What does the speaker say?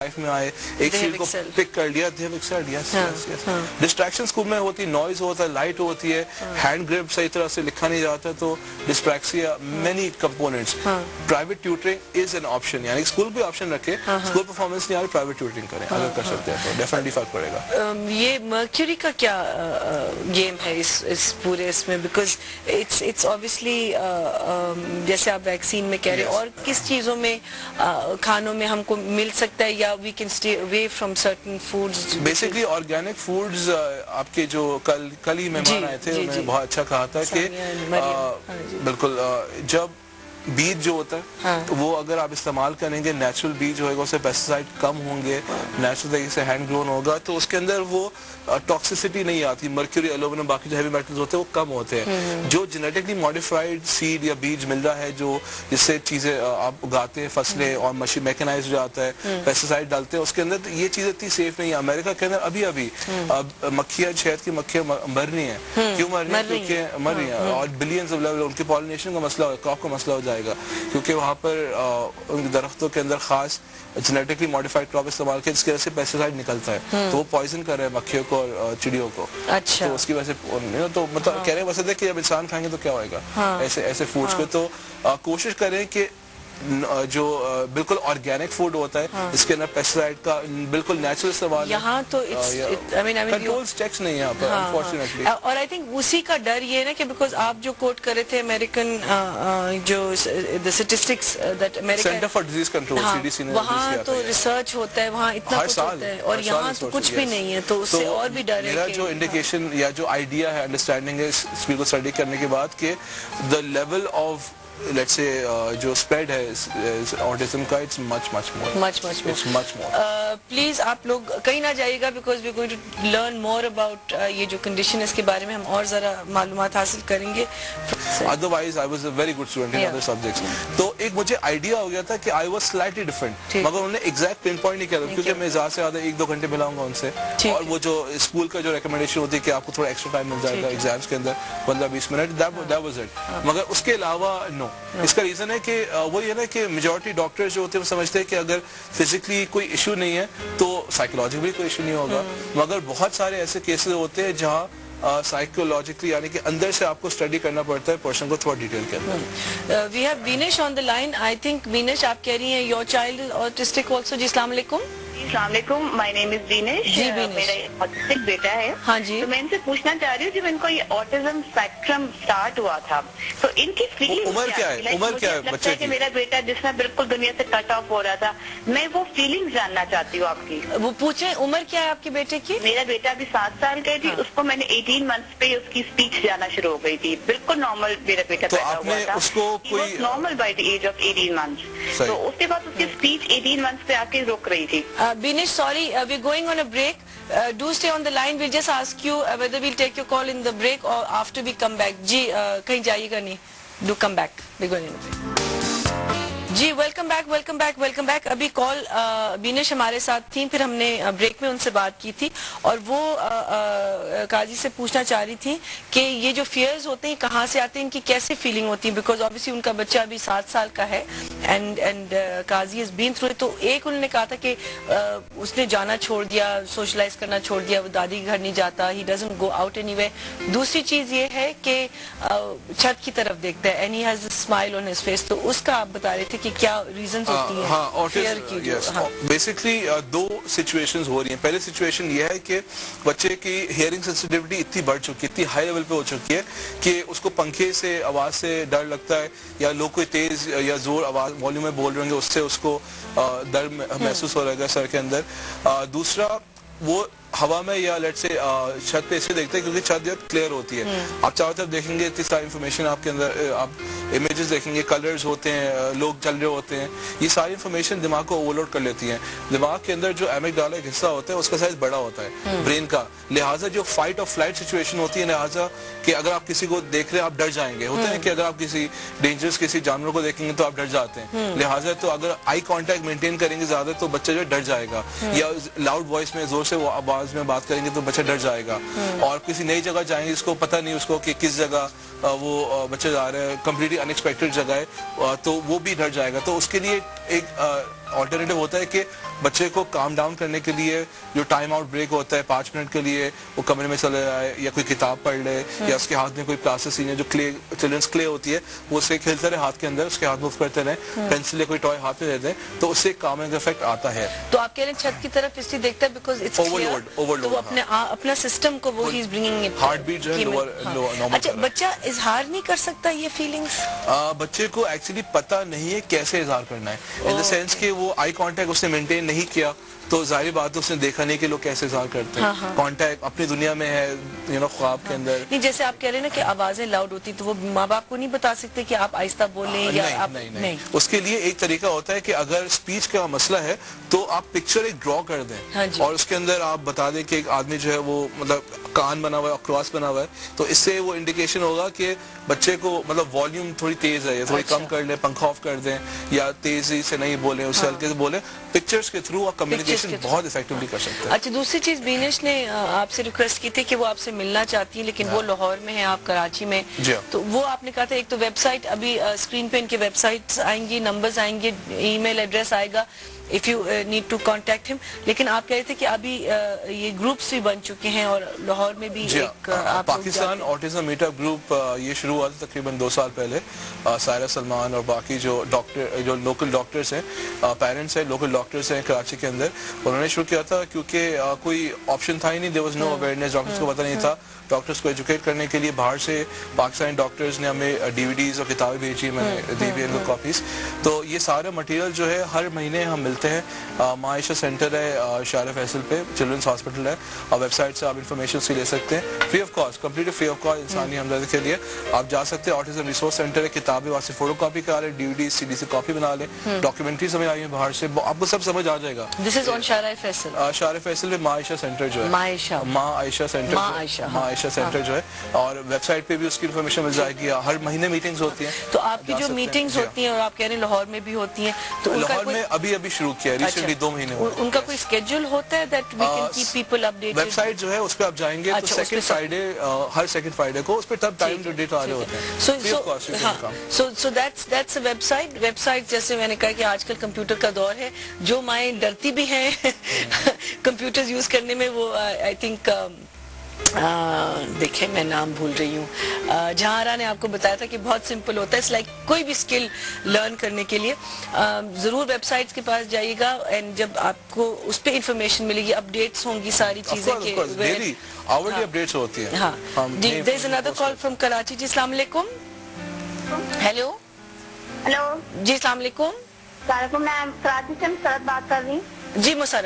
Life میں آئے, ایک فیلڈ کو پک کر لیا, they have excelled. Yes, yes, yes. Distraction school میں ہوتی, نوائز ہوتا ہے, لائٹ ہوتی ہے, ہینڈ گرپ صحیح طرح سے لکھا نہیں جاتا, تو dyspraxia, many components. Private tutoring is an option, یعنی اسکول بھی آپشن رکھے, اسکول پرفارمنس نہیں آ رہی, پرائیویٹ ٹیوٹرنگ کریں اگر کر سکتے ہیں تو ڈیفینیٹلی فرق پڑے گا. یہ مرکیوری کا کیا گیم ہے اس پورے اس میں, بیکاز اٹس obviously جیسے آپ ویکسین میں کہہ رہے ہیں, اور کس چیزوں میں کھانوں میں ہم کو مل سکتا ہے, یا we can stay away from certain foods? Basically organic foods, آپ کے جو کل ہی مہمان آئے تھے انہوں نے بہت اچھا کہا تھا کہ بالکل جب بیج جو ہوتا ہے وہ اگر آپ استعمال کریں گے, نیچرل بیج ہوئے گا, اس سے پیسٹیسائڈ کم ہوں گے, نیچرل طریقے سے ہینڈ گرون ہوگا, تو اس کے اندر وہ ٹاکسیسٹی نہیں آتی, مرکیوری, ایلومینم, باقی جو ہیوی میٹلز ہوتے ہیں وہ کم ہوتے ہیں. جو جینیٹکلی ماڈیفائڈ سیڈ یا بیج مل رہا ہے, جو جس سے چیزیں آپ اگاتے ہیں, فصلیں, اور میکنائز جو آتا ہے, پیسٹیسائڈ ڈالتے ہیں اس کے اندر, تو یہ چیزیں اتنی سیف نہیں ہے. امریکہ کے اندر ابھی مکھیاں, شہد کی مکھیاں مر رہی ہیں. کیوں مر رہی ہیں؟ کیونکہ مر رہی ہیں, اور بلینز آف لیول ان کی پالینیشن کا مسئلہ, کراپ کا مسئلہ ہو جائے گا, کیونکہ وہاں پر ان درختوں کے اندر خاص جینیٹکلی ماڈیفائڈ کراپ استعمال کیا, جس کی وجہ سے پیسٹیسائڈ نکلتا ہے, تو وہ پوائزن کر رہے ہیں مکھیوں کو اور چڑیوں کو. اچھا, تو اس کی وجہ سے تو مطلب کہہ رہے ہیں ویسے کہ جب انسان کھائیں گے تو کیا ہوئے گا ایسے فوڈز پہ. تو کوشش کریں کہ جو بالکل آرگینک فوڈ ہوتا ہے, اس کے اندر پیسٹیسائڈ کا بالکل نیچرل استعمال, یہاں تو کنٹرولز چیکس نہیں ہے یہاں پر انفارچونیٹلی. اور آئی تھنک اسی کا ڈر یہ ہے نا کہ بیکاز آپ جو کوٹ کر رہے تھے امریکن جو statistics that American centre for disease control CDC نے, وہاں تو ریسرچ ہوتا ہے, وہاں اتنا کچھ ہوتا ہے, اور یہاں تو کچھ بھی نہیں ہے, تو اس سے اور بھی ڈر ہے. میرا جو انڈیکیشن یا جو آئیڈیا ہے, انڈرسٹینڈنگ ہے اس فیلڈ کو اسٹڈی کرنے کے بعد, کہ the level of let's say جو spread ہے autism کا, it's much more. پلیز آپ لوگ کہیں نہ جائیے گا, because we're going to learn more about یہ جو condition ہے اس کے بارے میں ہم اور ذرا معلومات حاصل کریں گے. Otherwise I was a very good student in other subjects. تو ایک مجھے آئیڈیا ہو گیا تھا کہ I was slightly different, مگر انہوں نے ایگزیکٹ پن پوائنٹ نہیں کیا تھا, کیونکہ میں زیادہ سے زیادہ 1-2 گھنٹے ملاؤں گا ان سے, اور وہ جو اسکول کا جو ریکمنڈیشن ہوتی ہے کہ آپ کو تھوڑا ایکسٹرا ٹائم مل جائے گا ایگزامس کے اندر 15-20 منٹ, that was it. مگر اس کے علاوہ نو. اس کا ریزن ہے کہ وہ یہ نا کہ میجورٹی ڈاکٹر جو ہوتے ہیں وہ سمجھتے ہیں کہ اگر فزیکلی کوئی ایشو نہیں ہے تو سائیکولوجیکلی کوئی ایشو نہیں ہوگا, مگر بہت سارے ایسے کیسز ہوتے ہیں جہاں سائیکولوجیکلی یعنی کہ اندر سے آپ کو اسٹڈی کرنا پڑتا ہے پرسن کو تھوڑا ڈیٹیل کے اندر. We have Vanesh on the line. I think Vanesh آپ کہہ رہی ہیں your child is autistic also. جی السلام علیکم. السلام علیکم, مائی نیم از وینش. میرا آٹسٹک بیٹا ہے. ہاں جی. تو میں ان سے پوچھنا چاہ رہی ہوں, جب ان کو یہ آٹزم اسپیکٹرم اسٹارٹ ہوا تھا تو ان کی فیلنگ عمر کیا ہے بچے کی؟ میرا بیٹا جس میں بالکل دنیا سے کٹ آف ہو رہا تھا, میں وہ فیلنگ جاننا چاہتی ہوں آپ کی. وہ پوچھیں عمر کیا ہے آپ کے بیٹے کی؟ میرا بیٹا ابھی 7 سال کا تھی, اس کو میں نے 18 منتھس پہ اس کی اسپیچ جانا شروع ہو گئی تھی. بالکل نارمل میرا بیٹا پیدا ہوا تھا, اس کو کوئی normal by the age of 18 months. تو اس کے بعد اس کی اسپیچ 18 منتھس پہ آ کے رک رہی تھی. Vanish sorry, we're going on a break. Do stay on the line. We'll just ask you whether we'll take your call in the break or after we come back. جی کہیں جائیے گا نہیں. Do come back. We're going in a break. جی welcome back. ابھی کال بینش ہمارے ساتھ تھیں, پھر ہم نے بریک میں ان سے بات کی تھی, اور وہ قاضی سے پوچھنا چاہ رہی تھیں کہ یہ جو فیئرز ہوتے ہیں کہاں سے آتے ہیں, ان کی کیسے فیلنگ ہوتی ہے, بیکاز آبویسلی ان کا بچہ ابھی 7 سال کا ہے, and Qazi has been through. تو ایک انہوں نے کہا تھا کہ اس نے جانا چھوڑ دیا, سوشلائز کرنا چھوڑ دیا, وہ دادی کے گھر نہیں جاتا, he doesn't go out any way. دوسری چیز یہ ہے کہ چھت کی طرف دیکھتا ہے, and he has a smile on his face. تو اس کا آپ بتا رہے تھے کہ کیا ریزنز ہوتی ہیں فیئر کی؟ بیسکلی 2 سچویشنز ہو رہی ہیں. پہلے سچویشن یہ ہے کہ بچے کی ہیئرنگ سینسٹیوٹی اتنی بڑھ چکی ہے, اتنی ہائی لیول پہ ہو چکی ہے کہ اس کو پنکھے سے آواز سے ڈر لگتا ہے, یا لوگ کوئی تیز یا زور آواز والیوم میں بول رہے ہوں گے اس سے اس کو درد محسوس ہو رہے گا سر کے اندر. دوسرا وہ ہوا میں یا لیٹ سے چھت پہ اس سے دیکھتے ہیں کیونکہ چھت جو کلیئر ہوتی ہے, آپ چاروں طرف دیکھیں گے اتنی ساری انفارمیشن آپ کے اندر, آپ امیجز دیکھیں گے, کلرز ہوتے ہیں, لوگ چل رہے ہوتے ہیں, یہ ساری انفارمیشن دماغ کو اوورلوڈ کر لیتی ہیں. دماغ کے اندر جو ایمگڈالا ایک حصہ ہوتا ہے اس کا سائز بڑا ہوتا ہے برین کا, لہٰذا جو فائٹ اور فلائٹ سچویشن ہوتی ہے, لہٰذا کہ اگر آپ کسی کو دیکھ رہے ہیں آپ ڈر جائیں گے, ہوتا ہے کہ اگر آپ کسی ڈینجرس کسی جانور کو دیکھیں گے تو آپ ڈر جاتے ہیں, لہٰذا تو اگر آئی کانٹیکٹ مینٹین کریں گے زیادہ تو بچہ جو ڈر جائے گا, یا لاؤڈ وائس میں زور سے وہ آواز میں بات کریں گے تو بچہ ڈر جائے گا. اور کسی نئی جگہ جائیں گے اس کو پتہ نہیں اس کو کہ کس جگہ وہ بچہ جا رہا ہے, کمپلیٹلی ان ایکسپیکٹڈ جگہ ہے, تو وہ بھی ڈر جائے گا. تو اس کے لیے ایک آلٹرنیٹو ہوتا ہے کہ بچے کو کام ڈاؤن کرنے کے لیے جو ٹائم آؤٹ بریک ہوتا ہے 5 منٹ کے لیے وہ کمرے میں چلے جائے یا کوئی کتاب پڑھ لے یا اس کے ہاتھ میں کوئی پلاسٹک جو کلے چلڈرنس کلے ہوتی ہے وہ اسے کھیلتے رہے ہاتھ کے اندر, اس کے ہاتھ موو کرتے رہے, پینسل یا کوئی ٹوائے ہاتھ میں دے دیں تو اس سے ایک کامنگ افیکٹ آتا ہے. تو آپ کہہ رہے ہیں چھت کی طرف اس لیے دیکھتا ہے بیکاز اٹس اوورلوڈ, وہ اپنا سسٹم کو وہ ہی is bringing it, heart beat جو ہے نارمل. اچھا بچہ اظہار نہیں کر سکتا یہ فیلنگس؟ بچے کو ایکچولی پتہ نہیں ہے کیسے اظہار کرنا ہے, ان دا سینس کہ وہ آئی کانٹیکٹ اس نے مینٹین نہیں کیا تو ظاہری بات اس نے دیکھا نہیں کہ لوگ کیسے اظہار کرتے ہیں. کانٹیکٹ اپنی دنیا میں ہے خواب کے اندر. نہیں جیسے آپ کہہ رہے ہیں نا کہ آوازیں لاؤڈ ہوتی تو وہ ماں باپ کو نہیں بتا سکتے کہ آپ آہستہ بولیں یا آپ نہیں. اس کے لیے ایک طریقہ ہوتا ہے کہ اگر اسپیچ کا مسئلہ ہے تو آپ پکچر ایک ڈرا کر دیں اور اس کے اندر آپ بتا دیں کہ ایک آدمی جو ہے وہ مطلب کان بنا ہوا ہے اور کراس بنا ہوا ہے, تو اس سے وہ انڈیکیشن ہوگا کہ بچے کو مطلب والیوم تھوڑی تیز ہے یا تھوڑی کم کر لیں, پنکھا آف کر دیں یا تیزی سے نہیں بولیں, اس سے ہلکے سے بولیں. پکچرز کے تھرو آپ کمیونیکیشن بہت افیکٹولی کر سکتے ہیں. اچھا دوسری چیز بینش نے آپ سے ریکویسٹ کی تھی کہ وہ آپ سے ملنا چاہتی ہیں لیکن وہ لاہور میں ہیں, آپ کراچی میں, تو وہ آپ نے کہا تھا ایک تو ویب سائٹ ابھی اسکرین پہ ان کے ویب سائٹس آئیں گی, نمبرز آئیں گے, ای میل ایڈریس آئے گا if you need to contact him, لیکن آپ کہہ رہے تھے کہ ابھی یہ گروپس بھی بن چکے ہیں اور لاہور میں بھی ایک پاکستان آٹزم میٹ اپ گروپ یہ شروع ہوا تھا تقریباً 2 سال پہلے. سائرہ سلمان اور باقی جو ڈاکٹر جو لوکل ڈاکٹرس ہیں, پیرنٹس ہیں, لوکل ڈاکٹرس ہیں کراچی کے اندر, انہوں نے شروع کیا تھا کیونکہ کوئی آپشن تھا ہی نہیں, there was no awareness, doctors کو پتہ نہیں تھا. ڈاکٹرس کو ایجوکیٹ کرنے کے لیے باہر سے پاکستانی ڈاکٹرز نے ہمیں DVDs اور کتابیں بھیجی, میں نے دی بھی ان کو کاپیز. تو یہ سارا مٹیریل جو ہے ہر مہینے ہم ملتے ہیں. ماں عائشہ سینٹر ہے شارع فیصل پہ, چلڈرنس ہاسپٹل ہے, اور ویب سائٹ سے آپ انفارمیشن سے لے سکتے ہیں free of cost, complete free of cost انسانی ہمدردی کے لیے. آپ جا سکتے ہیں, آٹزم ریسورس سینٹر ہے, کتابیں وہاں سے فوٹو کاپی کرا لیں, DVD CD سے کاپی بنا لیں, ڈاکیومنٹریز ہمیں آئی ہیں باہر سے, آپ کو سب سمجھ آ جائے گا. دس از آن شارع فیصل, شارع فیصل میں ماں عائشہ سینٹر جو ہے, ماں عائشہ سینٹر جو ہے, اور ویب سائٹ پہ بھی اس کی انفارمیشن مل جائے گی. ہر مہینے میٹنگز ہوتی ہیں. تو آپ کی جو میٹنگز ہوتی ہیں اور آپ کہہ رہے ہیں لاہور میں بھی ہوتی ہیں, تو لاہور میں ابھی شروع کیا ہے ریسنٹلی 2 مہینے ہوئے. ان کا کوئی اسکیڈول ہوتا ہے that we can keep people updated? Website جو ہے اس پہ آپ جائیں گے تو سیکنڈ فرائیڈے, ہر سیکنڈ فرائیڈے کو اس پہ تب ٹائم ڈیٹ آ رہے ہوتے ہیں. So that's a website. جیسے میں نے کہا کہ آج کل کمپیوٹر کا دور ہے, جو مائیں ڈرتی بھی ہیں کمپیوٹر یوز کرنے میں, وہ آئی تھنک دیکھیں میں نام بھول رہی ہوں, جہاں نے آپ کو بتایا تھا کہ بہت سمپل ہوتا ہے, اس لائک کوئی بھی اسکل لرن کرنے کے لیے ضرور ویب سائٹس کے پاس جائیے گا, اینڈ جب آپ کو اس پہ انفارمیشن ملے گی, اپڈیٹس ہوں گی ساری چیزیں کے اپڈیٹس ہوتی ہیں. ہاں, there is another call from Karachi. جی السلام علیکم. ہیلو ہیلو جی السلام علیکم. وعلیکم, میں کراچی سے مسرت بات کر رہی ہوں. جی مسرت